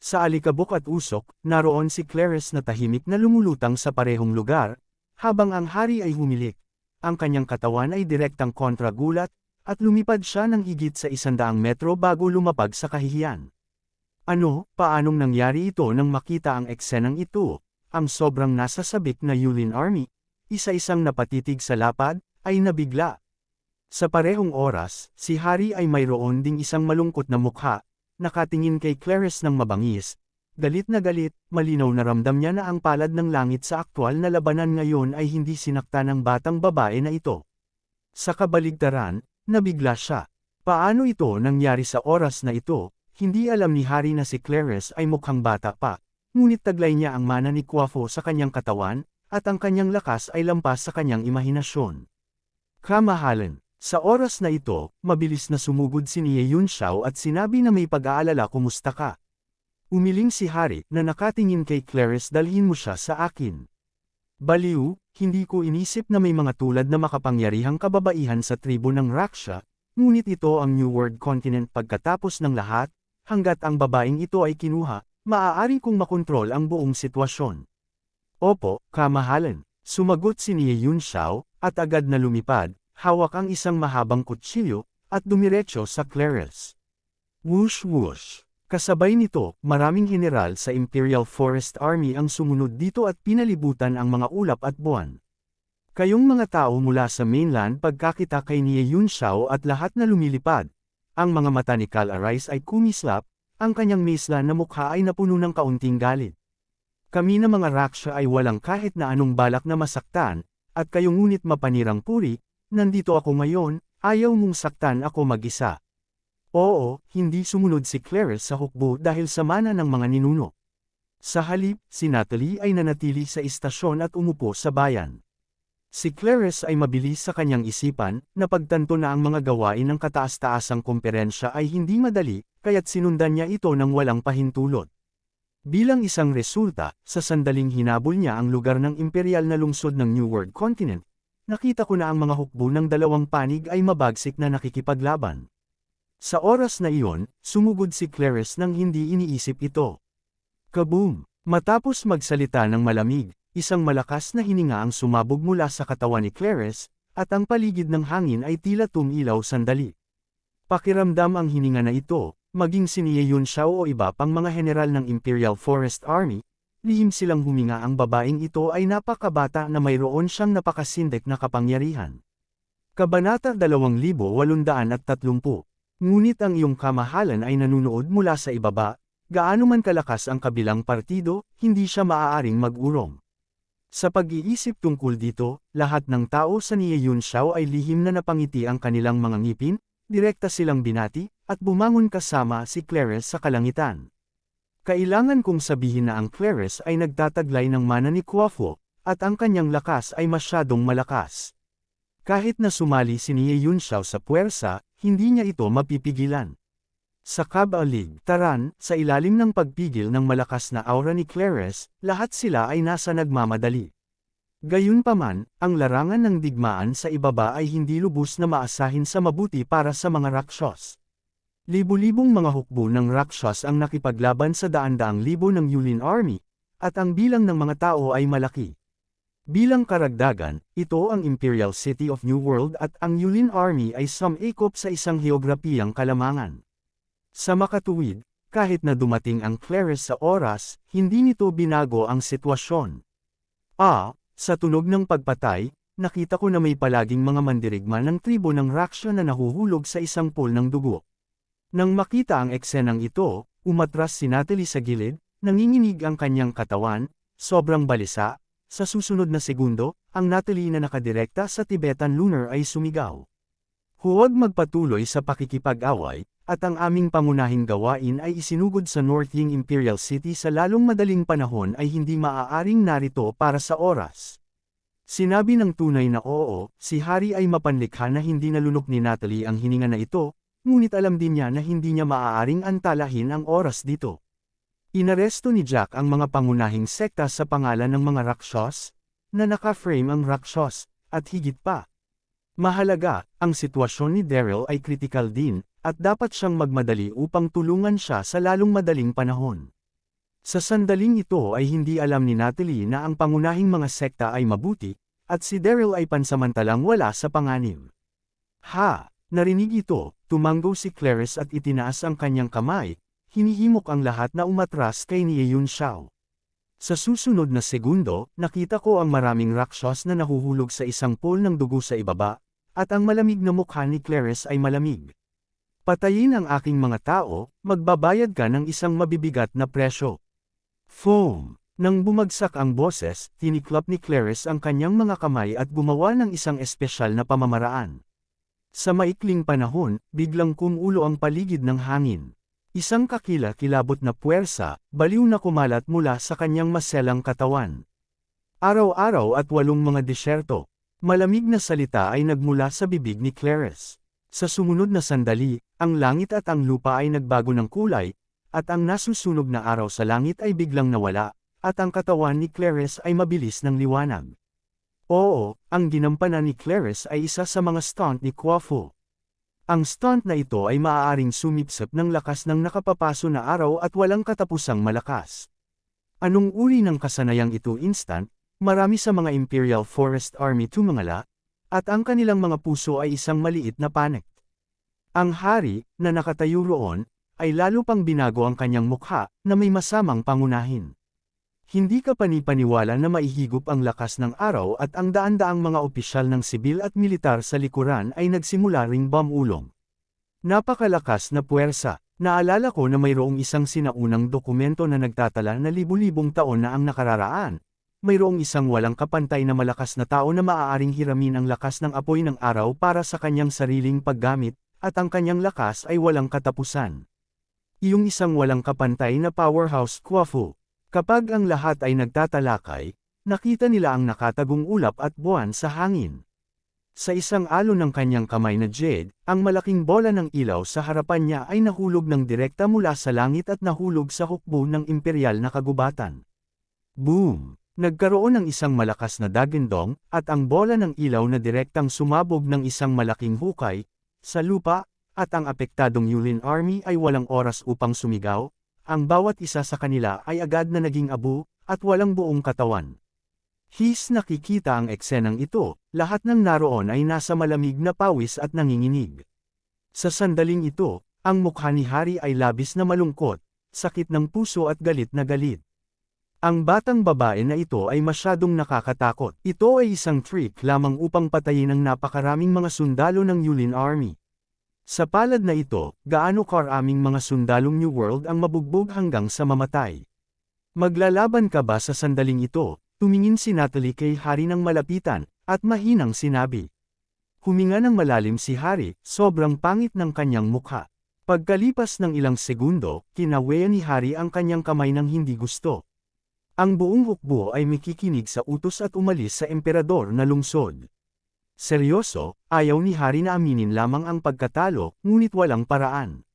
Speaker 1: Sa alikabok at usok, naroon si Clarice na tahimik na lumulutang sa parehong lugar, habang ang Harry ay humilik. Ang kanyang katawan ay direktang kontragulat, at lumipad siya ng higit sa 100 metro bago lumapag sa kahihiyan. Ano, paanong nangyari ito nang makita ang eksenang ito? Ang sobrang nasasabik na Yulin Army, isa-isang napatitig sa lapad, ay nabigla. Sa parehong oras, si Harry ay mayroon ding isang malungkot na mukha, nakatingin kay Clarice ng mabangis. Galit na galit, malinaw na ramdam niya na ang palad ng langit sa aktwal na labanan ngayon ay hindi sinakta ng batang babae na ito. Sa kabaligtaran, nabigla siya. Paano ito nangyari sa oras na ito? Hindi alam ni Harry na si Clarice ay mukhang bata pa, ngunit taglay niya ang mana ni Quaffo sa kanyang katawan, at ang kanyang lakas ay lampas sa kanyang imahinasyon. Kamahalan. Sa oras na ito, mabilis na sumugod si Nie Yunxiao at sinabi na may pag-aalala, kumusta ka? Umiling si Harry na nakatingin kay Clarice, dalhin mo siya sa akin. Baliw, hindi ko inisip na may mga tulad na makapangyarihang kababaihan sa tribo ng Raksha, ngunit ito ang New World Continent. Pagkatapos ng lahat, hanggat ang babaeng ito ay kinuha, maaari kong makontrol ang buong sitwasyon. Opo, kamahalan, sumagot si Nie Yunxiao, at agad na lumipad. Hawak ang isang mahabang kutsilyo, at dumiretso sa Clarice. Whoosh whoosh. Kasabay nito, maraming general sa Imperial Forest Army ang sumunod dito at pinalibutan ang mga ulap at buwan. Kayong mga tao mula sa mainland, pagkakita kay Nie Yunxiao at lahat na lumilipad, ang mga mata ni Cal Arise ay kumislap, ang kanyang misla na mukha ay napuno ng kaunting galit. Kami na mga Raksha ay walang kahit na anong balak na masaktan, at kayo ngunit mapanirang puri. Nandito ako ngayon, ayaw mong saktan ako mag-isa. Oo, hindi sumunod si Clarice sa hukbo dahil sa mana ng mga ninuno. Sa halip, si Natalie ay nanatili sa istasyon at umupo sa bayan. Si Clarice ay mabilis sa kanyang isipan, napagtanto na ang mga gawain ng kataas-taasang komperensya ay hindi madali, kaya't sinundan niya ito ng walang pahintulot. Bilang isang resulta, sa sandaling hinabol niya ang lugar ng imperial na lungsod ng New World Continent, nakita ko na ang mga hukbo ng dalawang panig ay mabagsik na nakikipaglaban. Sa oras na iyon, sumugod si Clarice nang hindi iniisip ito. Kaboom! Matapos magsalita ng malamig, isang malakas na hininga ang sumabog mula sa katawan ni Clarice, at ang paligid ng hangin ay tila tumilaw sandali. Pakiramdam ang hininga na ito, maging si Nie Yunxiao o iba pang mga general ng Imperial Forest Army, lihim silang huminga. Ang babaeng ito ay napakabata na mayroon siyang napakasindik na kapangyarihan. Kabanata 2830. Ngunit ang iyong kamahalan ay nanunood mula sa ibaba, gaano man kalakas ang kabilang partido, hindi siya maaaring mag-urong. Sa pag-iisip tungkol dito, lahat ng tao sa Nie Yunxiao ay lihim na napangiti ang kanilang mga ngipin, direkta silang binati, at bumangon kasama si Clarice sa kalangitan. Kailangan kong sabihin na ang Clarice ay nagtataglay ng mana ni Quaffo, at ang kanyang lakas ay masyadong malakas. Kahit na sumali si Nie Yunxiao sa puwersa, hindi niya ito mapipigilan. Sa kabaligtaran, sa ilalim ng pagpigil ng malakas na aura ni Clarice, lahat sila ay nasa nagmamadali. Gayunpaman, ang larangan ng digmaan sa ibaba ay hindi lubos na maasahin sa mabuti para sa mga Rakshas. Libu-libong mga hukbo ng Rakshas ang nakipaglaban sa daan-daang libo ng Yulin Army, at ang bilang ng mga tao ay malaki. Bilang karagdagan, ito ang Imperial City of New World at ang Yulin Army ay sumikop sa isang heograpiyang kalamangan. Sa makatuwid, kahit na dumating ang Clerres sa oras, hindi nito binago ang sitwasyon. Sa tunog ng pagpatay, nakita ko na may palaging mga mandirigma ng tribo ng Raksha na nahuhulog sa isang pool ng dugo. Nang makita ang eksenang ito, umatras si Natalie sa gilid, nanginginig ang kanyang katawan, sobrang balisa. Sa susunod na segundo, ang Natalie na nakadirekta sa Tibetan Lunar ay sumigaw. Huwag magpatuloy sa pakikipag-away, at ang aming pangunahing gawain ay isinugod sa North Ying Imperial City sa lalong madaling panahon ay hindi maaaring narito para sa oras. Sinabi ng tunay na oo, si Hari ay mapanlikha na hindi nalunok ni Natalie ang hininga na ito, ngunit alam din niya na hindi niya maaaring antalahin ang oras dito. Inaresto ni Jack ang mga pangunahing sekta sa pangalan ng mga Rakshas, na naka-frame ang Rakshas, at higit pa. Mahalaga, ang sitwasyon ni Daryl ay kritikal din, at dapat siyang magmadali upang tulungan siya sa lalong madaling panahon. Sa sandaling ito ay hindi alam ni Natalie na ang pangunahing mga sekta ay mabuti, at si Daryl ay pansamantalang wala sa panganib. Narinig ito, tumanggo si Clerres at itinaas ang kanyang kamay. Hinihimok ang lahat na umatras kay ni Yun Xiao. Sa susunod na segundo, nakita ko ang maraming Rakshas na nahuhulog sa isang pool ng dugo sa ibaba, at ang malamig na mukha ni Clerres ay malamig. Patayin ang aking mga tao, magbabayad ka ng isang mabibigat na presyo. Foam. Nang bumagsak ang boses, tiniklap ni Clerres ang kanyang mga kamay at gumawa ng isang espesyal na pamamaraan. Sa maikling panahon, biglang kumulo ang paligid ng hangin. Isang kakila-kilabot na puwersa, baliw na kumalat mula sa kanyang maselang katawan. Araw-araw at 8 mga disyerto. Malamig na salita ay nagmula sa bibig ni Clerres. Sa sumunod na sandali, ang langit at ang lupa ay nagbago ng kulay, at ang nasusunog na araw sa langit ay biglang nawala, at ang katawan ni Clerres ay mabilis ng liwanag. Oo, ang ginampanan ni Clerres ay isa sa mga stunt ni Quafu. Ang stunt na ito ay maaaring sumipsip ng lakas ng nakapapaso na araw at walang katapusang malakas. Anong uri ng kasanayang ito instant? Marami sa mga Imperial Forest Army tumangala, at ang kanilang mga puso ay isang maliit na panic. Ang hari, na nakatayo roon, ay lalo pang binago ang kanyang mukha, na may masamang pangunahin. Hindi ka panipaniwala na maihigop ang lakas ng araw at ang daan-daang mga opisyal ng sibil at militar sa likuran ay nagsimula ring bumulong. Napakalakas na puwersa. Naalala ko na mayroong isang sinaunang dokumento na nagtatala na libu-libong taon na ang nakararaan. Mayroong isang walang kapantay na malakas na tao na maaaring hiramin ang lakas ng apoy ng araw para sa kanyang sariling paggamit, at ang kanyang lakas ay walang katapusan. Iyong isang walang kapantay na powerhouse Quafu. Kapag ang lahat ay nagtatalakay, nakita nila ang nakatagong ulap at buwan sa hangin. Sa isang alon ng kanyang kamay na jade, ang malaking bola ng ilaw sa harapan niya ay nahulog ng direkta mula sa langit at nahulog sa hukbo ng imperial na kagubatan. Boom! Nagkaroon ng isang malakas na dagindong, at ang bola ng ilaw na direktang sumabog ng isang malaking hukay sa lupa, at ang apektadong Yulin Army ay walang oras upang sumigaw. Ang bawat isa sa kanila ay agad na naging abo, at walang buong katawan. Nakikita ang eksenang ito, lahat ng naroon ay nasa malamig na pawis at nanginginig. Sa sandaling ito, ang mukha ni Hari ay labis na malungkot, sakit ng puso at galit na galit. Ang batang babae na ito ay masyadong nakakatakot. Ito ay isang trick lamang upang patayin ang napakaraming mga sundalo ng Yulin Army. Sa palad na ito, gaano karaming mga sundalong New World ang mabugbog hanggang sa mamatay. Maglalaban ka ba sa sandaling ito? Tumingin si Natalie kay Hari ng malapitan, at mahinang sinabi. Huminga ng malalim si Hari, sobrang pangit ng kanyang mukha. Pagkalipas ng ilang segundo, kinaweya ni Hari ang kanyang kamay ng hindi gusto. Ang buong hukbo ay makikinig sa utos at umalis sa emperador na lungsod. Seryoso, ayaw ni Hari na aminin lamang ang pagkatalo, ngunit walang paraan.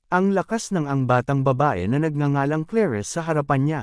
Speaker 1: Ang lakas ng ang batang babae na nagngangalang Clerres sa harapan niya.